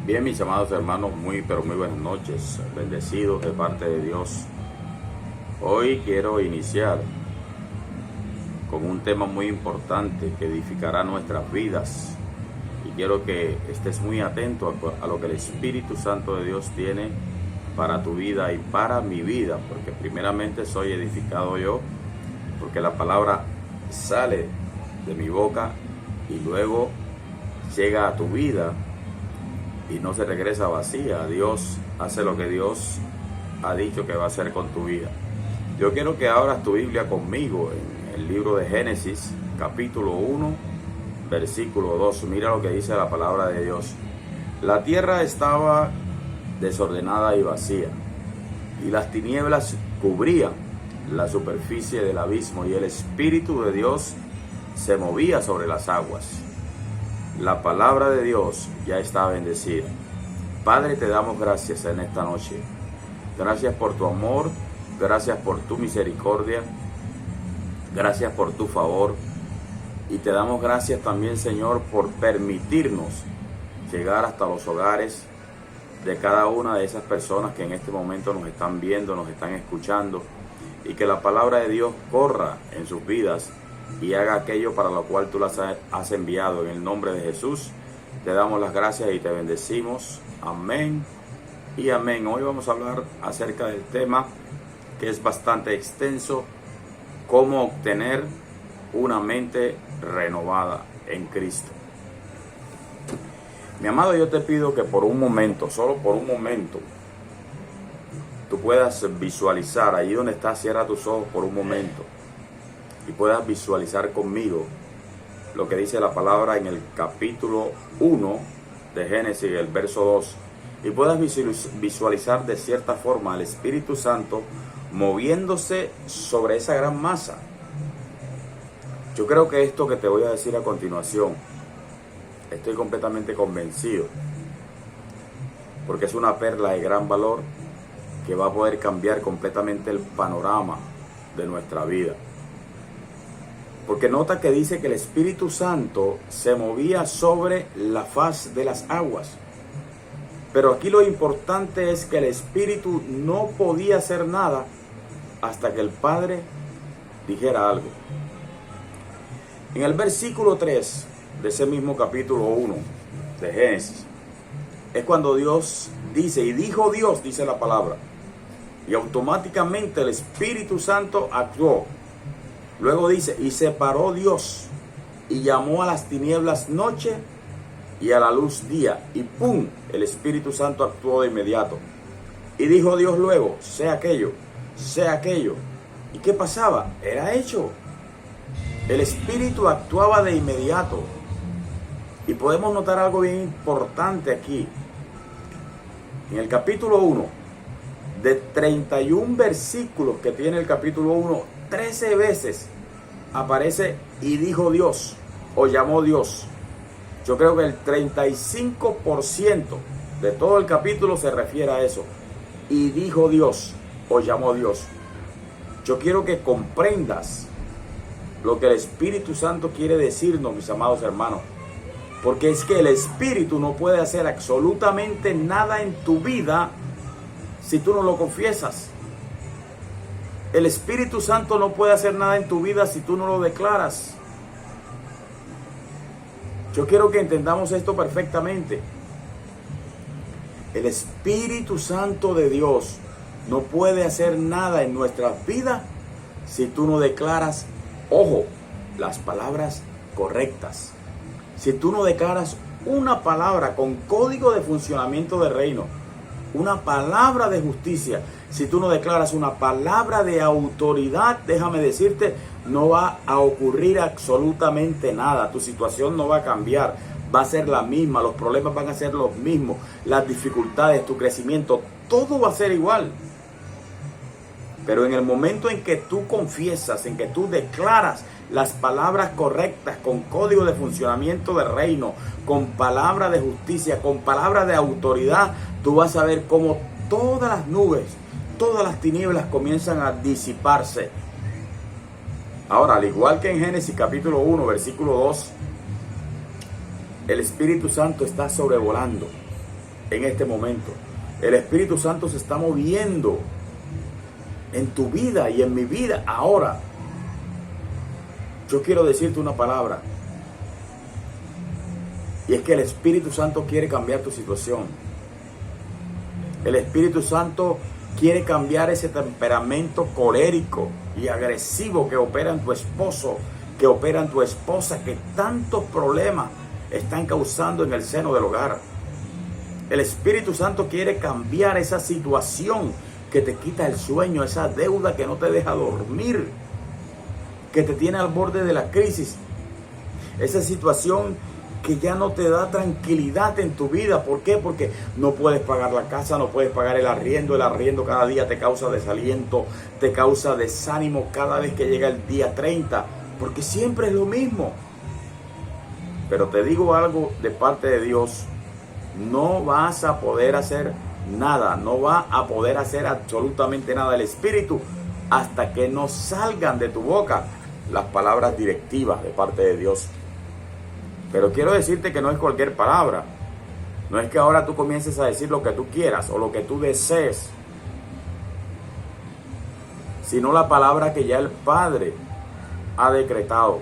Bien, mis amados hermanos, pero muy buenas noches, bendecidos de parte de Dios. Hoy quiero iniciar con un tema muy importante que edificará nuestras vidas y quiero que estés muy atento a lo que el Espíritu Santo de Dios tiene para tu vida y para mi vida, porque primeramente soy edificado yo, porque la palabra sale de mi boca y luego llega a tu vida y no se regresa vacía. Dios hace lo que Dios ha dicho que va a hacer con tu vida. Yo quiero que abras tu Biblia conmigo en el libro de Génesis, capítulo 1, versículo 2. Mira lo que dice la palabra de Dios. La tierra estaba desordenada y vacía, y las tinieblas cubrían la superficie del abismo, y el Espíritu de Dios se movía sobre las aguas. La palabra de Dios ya está bendecida. Padre, te damos gracias en esta noche. Gracias por tu amor, gracias por tu misericordia, gracias por tu favor. Y te damos gracias también, Señor, por permitirnos llegar hasta los hogares de cada una de esas personas que en este momento nos están viendo, nos están escuchando, y que la palabra de Dios corra en sus vidas y haga aquello para lo cual tú las has enviado. En el nombre de Jesús te damos las gracias y te bendecimos. Amén y amén. Hoy vamos a hablar acerca del tema que es bastante extenso: cómo obtener una mente renovada en Cristo. Mi amado, yo te pido que por un momento, solo por un momento, tú puedas visualizar allí donde estás. Cierra tus ojos por un momento y puedas visualizar conmigo lo que dice la palabra en el capítulo 1 de Génesis, el verso 2, y puedas visualizar de cierta forma al Espíritu Santo moviéndose sobre esa gran masa. Yo creo que esto que te voy a decir a continuación, estoy completamente convencido, porque es una perla de gran valor que va a poder cambiar completamente el panorama de nuestra vida. Porque nota que dice que el Espíritu Santo se movía sobre la faz de las aguas. Pero aquí lo importante es que el Espíritu no podía hacer nada hasta que el Padre dijera algo. En el versículo 3 de ese mismo capítulo 1 de Génesis, es cuando Dios dice, y dijo Dios, dice la palabra, y automáticamente el Espíritu Santo actuó. Luego dice, y separó Dios, y llamó a las tinieblas noche, y a la luz día, y ¡pum!, el Espíritu Santo actuó de inmediato. Y dijo Dios luego, sea aquello, sea aquello. ¿Y qué pasaba? Era hecho. El Espíritu actuaba de inmediato. Y podemos notar algo bien importante aquí. En el capítulo 1, de 31 versículos que tiene el capítulo 1, 13 veces aparece y dijo Dios o llamó Dios. Yo creo que el 35% de todo el capítulo se refiere a eso. Y dijo Dios o llamó Dios. Yo quiero que comprendas lo que el Espíritu Santo quiere decirnos, mis amados hermanos. Porque es que el Espíritu no puede hacer absolutamente nada en tu vida si tú no lo confiesas. El Espíritu Santo no puede hacer nada en tu vida si tú no lo declaras. Yo quiero que entendamos esto perfectamente. El Espíritu Santo de Dios no puede hacer nada en nuestras vidas si tú no declaras, ojo, las palabras correctas. Si tú no declaras una palabra con código de funcionamiento del reino, una palabra de justicia, si tú no declaras una palabra de autoridad, déjame decirte, no va a ocurrir absolutamente nada. Tu situación no va a cambiar, va a ser la misma, los problemas van a ser los mismos, las dificultades, tu crecimiento, todo va a ser igual. Pero en el momento en que tú confiesas, en que tú declaras las palabras correctas, con código de funcionamiento del reino, con palabra de justicia, con palabra de autoridad, tú vas a ver cómo todas las nubes, todas las tinieblas comienzan a disiparse. Ahora, al igual que en Génesis capítulo 1, versículo 2, el Espíritu Santo está sobrevolando. en este momento. El Espíritu Santo se está moviendo en tu vida y en mi vida ahora. Yo quiero decirte una palabra. Y es que el Espíritu Santo quiere cambiar tu situación. El Espíritu Santo quiere cambiar ese temperamento colérico y agresivo que opera en tu esposo, que opera en tu esposa, que tantos problemas están causando en el seno del hogar. El Espíritu Santo quiere cambiar esa situación que te quita el sueño, esa deuda que no te deja dormir, que te tiene al borde de la crisis, esa situación que ya no te da tranquilidad en tu vida. ¿Por qué? Porque no puedes pagar la casa, no puedes pagar el arriendo cada día te causa desaliento, te causa desánimo cada vez que llega el día 30, porque siempre es lo mismo. Pero te digo algo de parte de Dios, no vas a poder hacer nada, no va a poder hacer absolutamente nada el Espíritu hasta que no salgan de tu boca las palabras directivas de parte de Dios. Pero quiero decirte que no es cualquier palabra. No es que ahora tú comiences a decir lo que tú quieras o lo que tú desees, sino la palabra que ya el Padre ha decretado.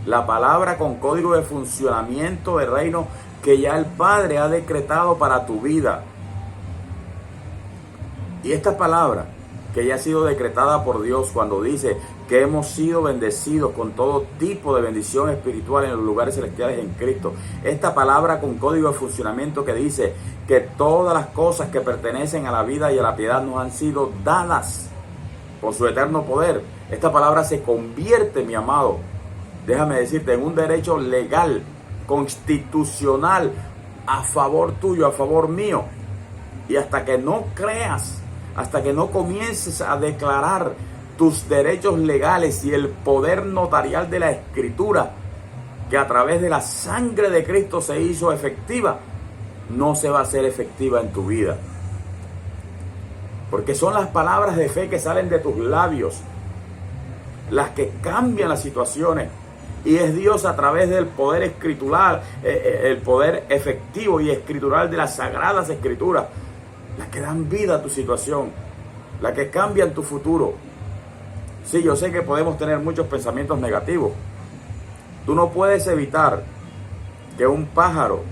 La palabra con código de funcionamiento del reino que ya el Padre ha decretado para tu vida. Y esta palabra que ya ha sido decretada por Dios cuando dice que hemos sido bendecidos con todo tipo de bendición espiritual en los lugares celestiales en Cristo. Esta palabra con código de funcionamiento que dice que todas las cosas que pertenecen a la vida y a la piedad nos han sido dadas por su eterno poder. Esta palabra se convierte, mi amado, déjame decirte, en un derecho legal, constitucional, a favor tuyo, a favor mío. Y hasta que no creas, hasta que no comiences a declarar tus derechos legales y el poder notarial de la Escritura, que a través de la sangre de Cristo se hizo efectiva, no se va a hacer efectiva en tu vida. Porque son las palabras de fe que salen de tus labios las que cambian las situaciones. Y es Dios a través del poder escritural, el poder efectivo y escritural de las sagradas escrituras, las que dan vida a tu situación, las que cambian tu futuro. Sí, yo sé que podemos tener muchos pensamientos negativos. Tú no puedes evitar que un pájaro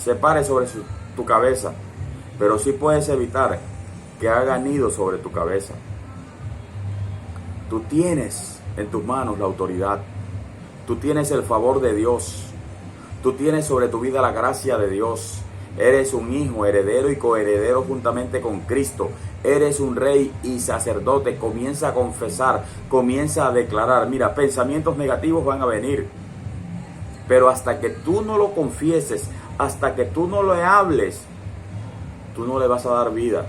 se pare sobre tu cabeza, pero sí puedes evitar que haga nido sobre tu cabeza. Tú tienes en tus manos la autoridad. Tú tienes el favor de Dios. Tú tienes sobre tu vida la gracia de Dios. Eres un hijo, heredero y coheredero juntamente con Cristo. Eres un rey y sacerdote. Comienza a confesar, comienza a declarar. Mira, pensamientos negativos van a venir. Pero hasta que tú no lo confieses, hasta que tú no lo hables, tú no le vas a dar vida.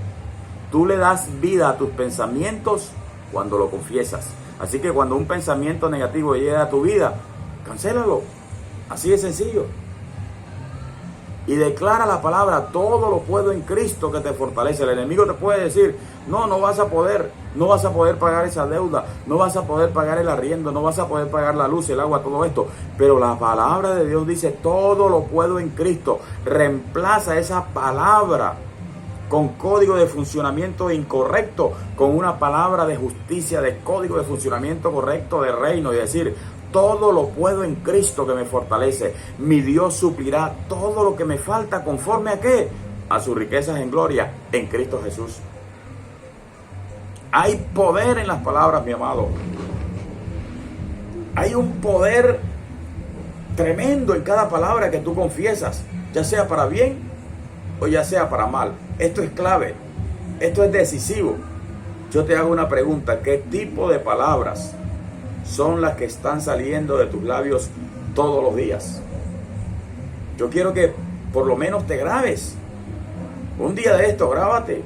Tú le das vida a tus pensamientos cuando lo confiesas. Así que cuando un pensamiento negativo llegue a tu vida, cancélalo. Así de sencillo. Y declara la palabra, todo lo puedo en Cristo que te fortalece. El enemigo te puede decir, no vas a poder pagar esa deuda, no vas a poder pagar el arriendo, no vas a poder pagar la luz, el agua, todo esto. Pero la palabra de Dios dice, todo lo puedo en Cristo. Reemplaza esa palabra con código de funcionamiento incorrecto, con una palabra de justicia, de código de funcionamiento correcto de reino, y decir, todo lo puedo en Cristo que me fortalece. Mi Dios suplirá todo lo que me falta, ¿conforme a qué? A sus riquezas en gloria en Cristo Jesús. Hay poder en las palabras, mi amado. Hay un poder tremendo en cada palabra que tú confiesas, ya sea para bien o ya sea para mal. Esto es clave, esto es decisivo. Yo te hago una pregunta, ¿qué tipo de palabras son las que están saliendo de tus labios todos los días? Yo quiero que por lo menos te grabes. Un día de esto, grábate.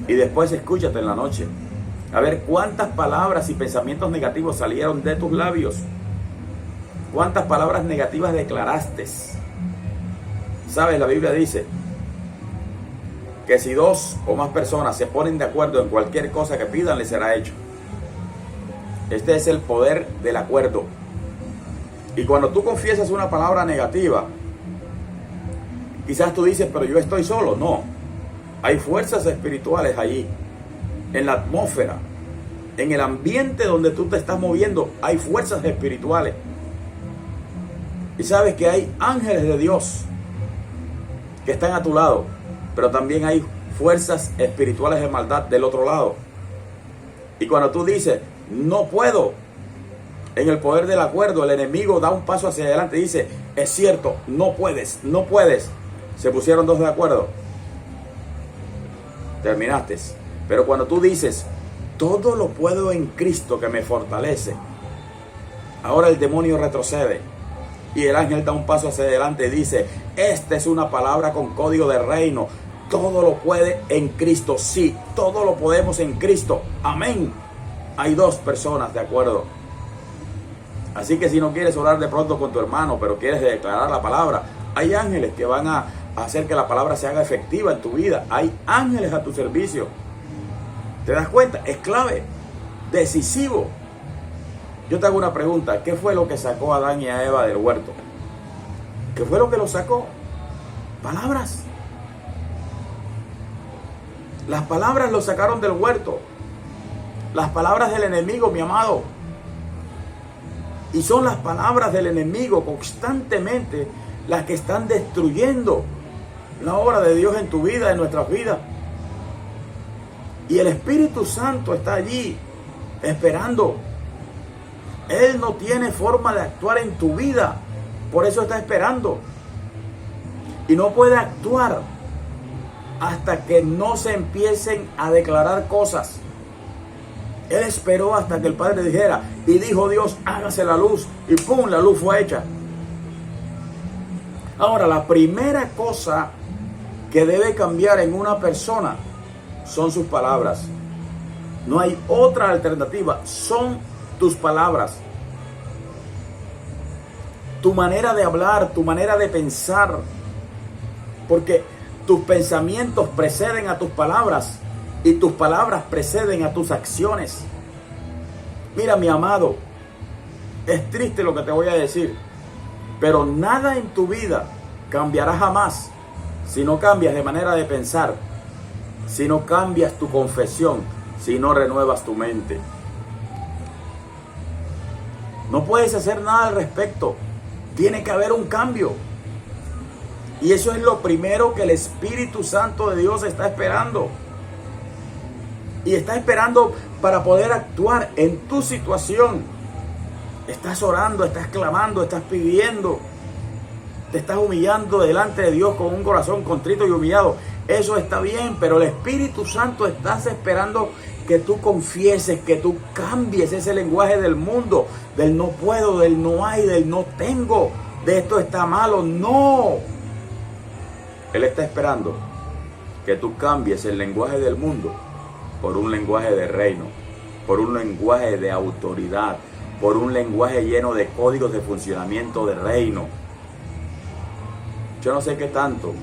Y después escúchate en la noche. A ver cuántas palabras y pensamientos negativos salieron de tus labios. ¿Cuántas palabras negativas declaraste? ¿Sabes? La Biblia dice que si 2 o más personas se ponen de acuerdo en cualquier cosa que pidan, les será hecho. Este es el poder del acuerdo. Y cuando tú confiesas una palabra negativa, Quizás tú dices, pero yo estoy solo. No, hay fuerzas espirituales allí, en la atmósfera, en el ambiente donde tú te estás moviendo, hay fuerzas espirituales. Y sabes que hay ángeles de Dios que están a tu lado, pero también hay fuerzas espirituales de maldad del otro lado. Y cuando tú dices, no puedo, en el poder del acuerdo, el enemigo da un paso hacia adelante y dice, es cierto, no puedes, no puedes. Se pusieron dos de acuerdo. Terminaste. Pero cuando tú dices, todo lo puedo en Cristo que me fortalece, ahora el demonio retrocede y el ángel da un paso hacia adelante y dice, esta es una palabra con código de reino. Todo lo puede en Cristo. Sí, todo lo podemos en Cristo. Amén. Hay dos personas de acuerdo. Así que si no quieres orar de pronto con tu hermano, pero quieres declarar la palabra, hay ángeles que van a hacer que la palabra se haga efectiva en tu vida. Hay ángeles a tu servicio. ¿Te das cuenta? Es clave, decisivo. Yo te hago una pregunta. ¿Qué fue lo que sacó a Adán y a Eva del huerto? ¿Qué fue lo que los sacó? Palabras. Las palabras los sacaron del huerto. Las palabras del enemigo, mi amado. Y son las palabras del enemigo constantemente las que están destruyendo la obra de Dios en tu vida, en nuestras vidas. Y el Espíritu Santo está allí esperando. Él no tiene forma de actuar en tu vida, por eso está esperando. Y no puede actuar hasta que no se empiecen a declarar cosas. Él esperó hasta que el Padre dijera, y dijo Dios, hágase la luz, y ¡pum!, la luz fue hecha. Ahora, la primera cosa que debe cambiar en una persona son sus palabras. No hay otra alternativa, son tus palabras. Tu manera de hablar, tu manera de pensar, porque tus pensamientos preceden a tus palabras y tus palabras preceden a tus acciones. Mira, mi amado, es triste lo que te voy a decir, pero nada en tu vida cambiará jamás si no cambias de manera de pensar, si no cambias tu confesión, si no renuevas tu mente. No puedes hacer nada al respecto. Tiene que haber un cambio. Y eso es lo primero que el Espíritu Santo de Dios está esperando. Y está esperando para poder actuar en tu situación. Estás orando, estás clamando, estás pidiendo. Te estás humillando delante de Dios con un corazón contrito y humillado. Eso está bien, pero el Espíritu Santo está esperando que tú confieses, que tú cambies ese lenguaje del mundo, del no puedo, del no hay, del no tengo, de esto está malo. No. Él está esperando que tú cambies el lenguaje del mundo por un lenguaje de reino, por un lenguaje de autoridad, por un lenguaje lleno de códigos de funcionamiento de reino. Yo no sé qué tanto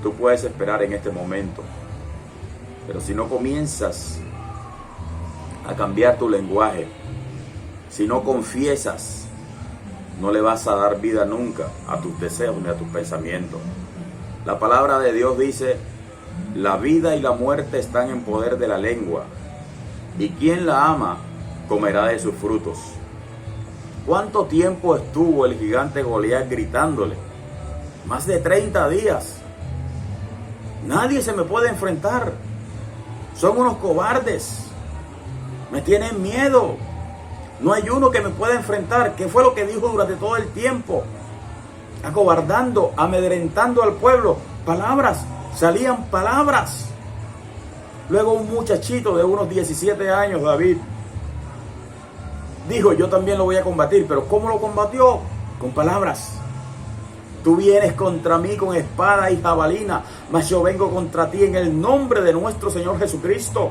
tú puedes esperar en este momento, pero si no comienzas a cambiar tu lenguaje, si no confiesas, no le vas a dar vida nunca a tus deseos ni a tus pensamientos. La palabra de Dios dice, la vida y la muerte están en poder de la lengua, y quien la ama comerá de sus frutos. ¿Cuánto tiempo estuvo el gigante Goliat gritándole? Más de 30 días. Nadie se me puede enfrentar. Son unos cobardes. Me tienen miedo. No hay uno que me pueda enfrentar. ¿Qué fue lo que dijo durante todo el tiempo? Acobardando, amedrentando al pueblo. Palabras, salían palabras. Luego un muchachito de unos 17 años, David, dijo, yo también lo voy a combatir. Pero ¿cómo lo combatió? Con palabras. Tú vienes contra mí con espada y jabalina, mas yo vengo contra ti en el nombre de nuestro Señor Jesucristo.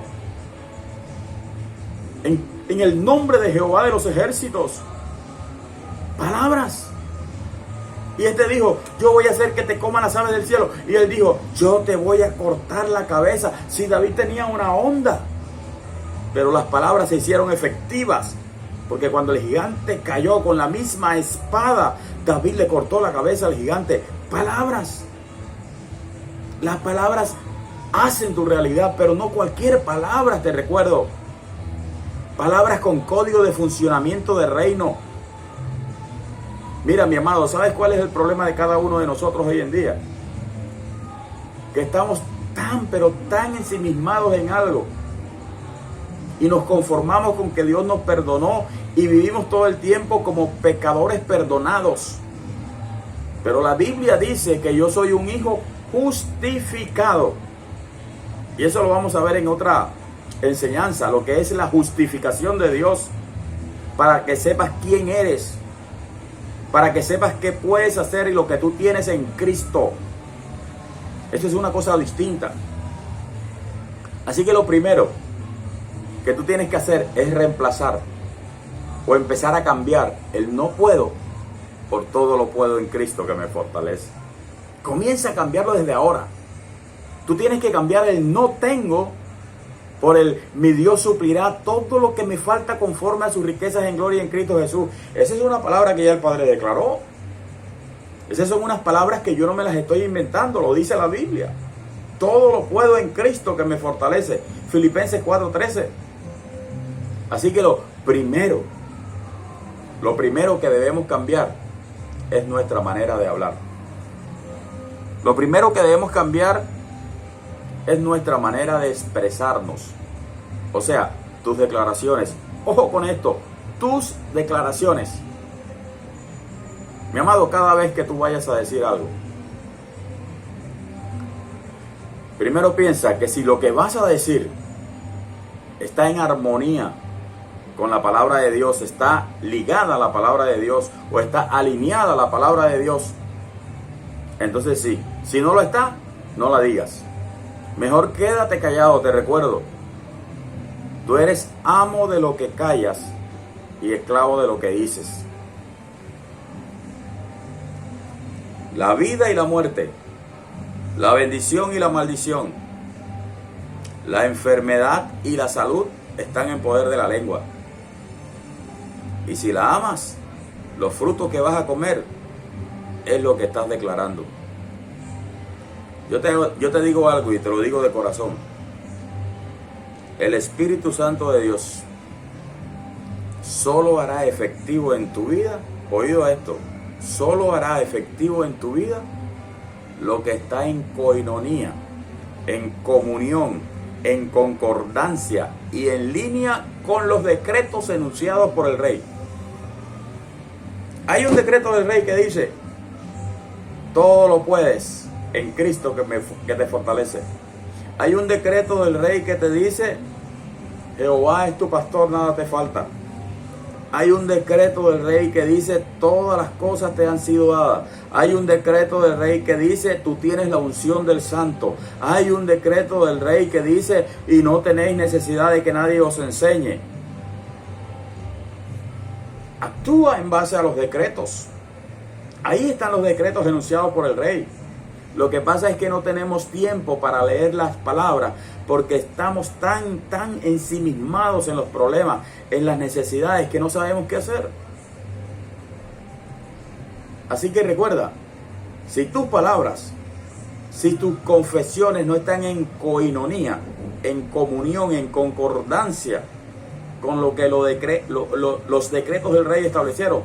En el nombre de Jehová de los ejércitos. Palabras. Y este dijo, yo voy a hacer que te coman las aves del cielo. Y él dijo, yo te voy a cortar la cabeza. Si David tenía una onda. Pero las palabras se hicieron efectivas. Porque cuando el gigante cayó con la misma espada, David le cortó la cabeza al gigante. Palabras. Las palabras hacen tu realidad, pero no cualquier palabra, te recuerdo. Palabras con código de funcionamiento de reino. Mira, mi amado, ¿sabes cuál es el problema de cada uno de nosotros hoy en día? Que estamos pero tan ensimismados en algo. Y nos conformamos con que Dios nos perdonó y vivimos todo el tiempo como pecadores perdonados. Pero la Biblia dice que yo soy un hijo justificado. Y eso lo vamos a ver en otra enseñanza, lo que es la justificación de Dios, para que sepas quién eres, para que sepas qué puedes hacer y lo que tú tienes en Cristo. Eso es una cosa distinta. Así que lo primero que tú tienes que hacer es reemplazar o empezar a cambiar el no puedo por todo lo puedo en Cristo que me fortalece. Comienza a cambiarlo desde ahora. Tú tienes que cambiar el no tengo por el mi Dios suplirá todo lo que me falta conforme a sus riquezas en gloria en Cristo Jesús. Esa es una palabra que ya el Padre declaró. Esas son unas palabras que yo no me las estoy inventando, lo dice la Biblia. Todo lo puedo en Cristo que me fortalece. Filipenses 4:13. Así que lo primero que debemos cambiar es nuestra manera de hablar. Lo primero que debemos cambiar es nuestra manera de expresarnos. O sea, tus declaraciones. Ojo con esto, tus declaraciones. Mi amado, cada vez que tú vayas a decir algo, primero piensa que si lo que vas a decir está en armonía con la palabra de Dios, está ligada a la palabra de Dios o está alineada a la palabra de Dios, entonces sí. Si no lo está, no la digas. Mejor quédate callado, te recuerdo. Tú eres amo de lo que callas y esclavo de lo que dices. La vida y la muerte, la bendición y la maldición, la enfermedad y la salud están en poder de la lengua. Y si la amas, los frutos que vas a comer es lo que estás declarando. Yo te digo algo y te lo digo de corazón. El Espíritu Santo de Dios solo hará efectivo en tu vida, oído esto, solo hará efectivo en tu vida lo que está en coinonía, en comunión, en concordancia y en línea con los decretos enunciados por el Rey. Hay un decreto del Rey que dice: todo lo puedes en Cristo que te fortalece. Hay un decreto del Rey que te dice: Jehová es tu pastor, nada te falta. Hay un decreto del Rey que dice: todas las cosas te han sido dadas. Hay un decreto del Rey que dice: tú tienes la unción del Santo. Hay un decreto del Rey que dice: y no tenéis necesidad de que nadie os enseñe. Actúa en base a los decretos. Ahí están los decretos enunciados por el Rey. Lo que pasa es que no tenemos tiempo para leer las palabras porque estamos tan ensimismados en los problemas, en las necesidades, que no sabemos qué hacer. Así que recuerda, si tus palabras, si tus confesiones no están en coinonía, en comunión, en concordancia con lo que los decretos del Rey establecieron,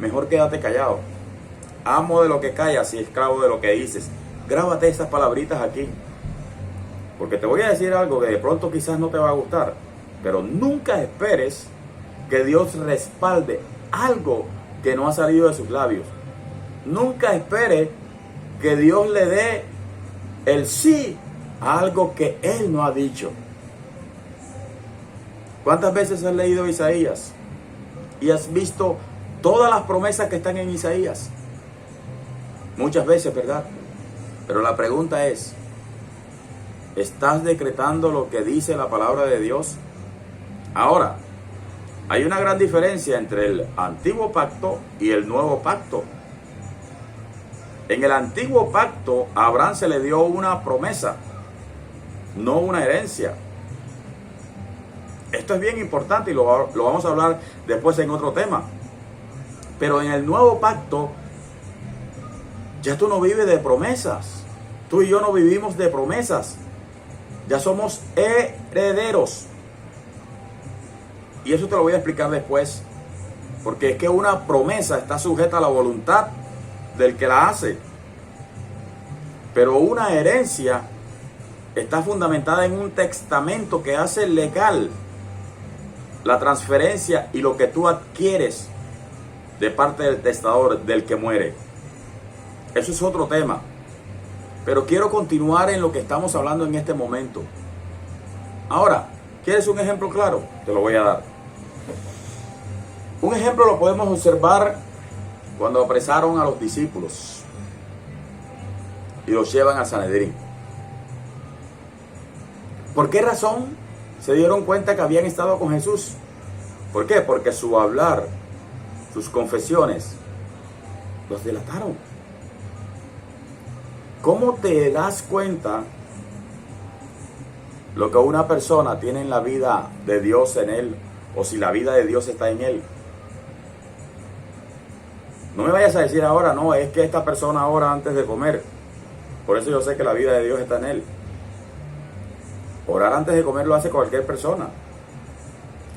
mejor quédate callado. Amo de lo que callas y esclavo de lo que dices. Grábate esas palabritas aquí. Porque te voy a decir algo que de pronto quizás no te va a gustar. Pero nunca esperes que Dios respalde algo que no ha salido de sus labios. Nunca espere que Dios le dé el sí a algo que Él no ha dicho. ¿Cuántas veces has leído Isaías y has visto todas las promesas que están en Isaías? Muchas veces, ¿verdad? Pero la pregunta es: ¿estás decretando lo que dice la palabra de Dios? Ahora, hay una gran diferencia entre el antiguo pacto y el nuevo pacto. En el antiguo pacto, a Abraham se le dio una promesa, no una herencia. Esto es bien importante y lo vamos a hablar después en otro tema. Pero en el nuevo pacto, ya tú no vives de promesas. Tú y yo no vivimos de promesas. Ya somos herederos. Y eso te lo voy a explicar después. Porque es que una promesa está sujeta a la voluntad del que la hace. Pero una herencia está fundamentada en un testamento que hace legal la transferencia y lo que tú adquieres de parte del testador, del que muere. Eso es otro tema. Pero quiero continuar en lo que estamos hablando en este momento. Ahora, ¿quieres un ejemplo claro? Te lo voy a dar. Un ejemplo lo podemos observar cuando apresaron a los discípulos y los llevan a Sanedrín. ¿Por qué razón se dieron cuenta que habían estado con Jesús? ¿Por qué? Porque su hablar, sus confesiones, los delataron. ¿Cómo te das cuenta lo que una persona tiene en la vida de Dios en él, o si la vida de Dios está en él? No me vayas a decir ahora, no, es que esta persona ahora antes de comer, por eso yo sé que la vida de Dios está en él. Orar antes de comer lo hace cualquier persona.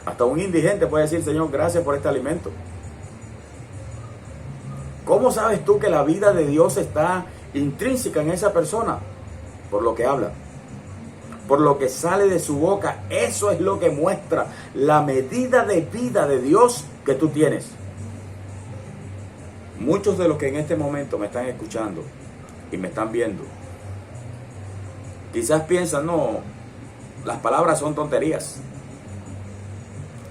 Hasta un indigente puede decir, Señor, gracias por este alimento. ¿Cómo sabes tú que la vida de Dios está intrínseca en esa persona? Por lo que habla, por lo que sale de su boca. Eso es lo que muestra la medida de vida de Dios que tú tienes. Muchos de los que en este momento me están escuchando y me están viendo, quizás piensan, no, las palabras son tonterías.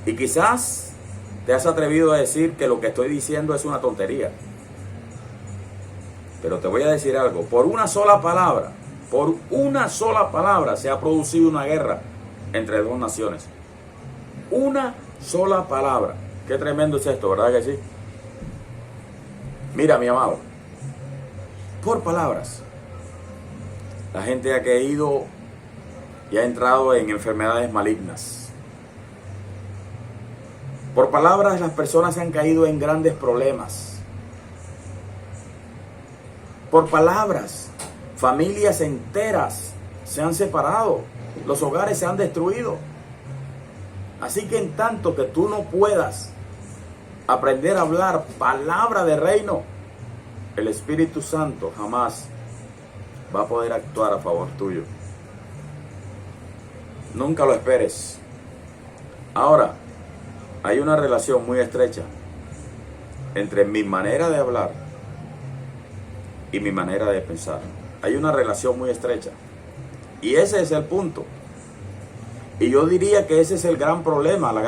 Y quizás te has atrevido a decir que lo que estoy diciendo es una tontería. Pero te voy a decir algo, por una sola palabra se ha producido una guerra entre dos naciones. Una sola palabra. Qué tremendo es esto, ¿verdad que sí? Mira, mi amado, por palabras, la gente ha caído y ha entrado en enfermedades malignas. Por palabras, las personas han caído en grandes problemas. Por palabras, familias enteras se han separado, los hogares se han destruido. Así que en tanto que tú no puedas aprender a hablar palabra de reino, el Espíritu Santo jamás va a poder actuar a favor tuyo. Nunca lo esperes. Ahora, hay una relación muy estrecha entre mi manera de hablar y mi manera de pensar. Hay una relación muy estrecha. Y ese es el punto. Y yo diría que ese es el gran problema,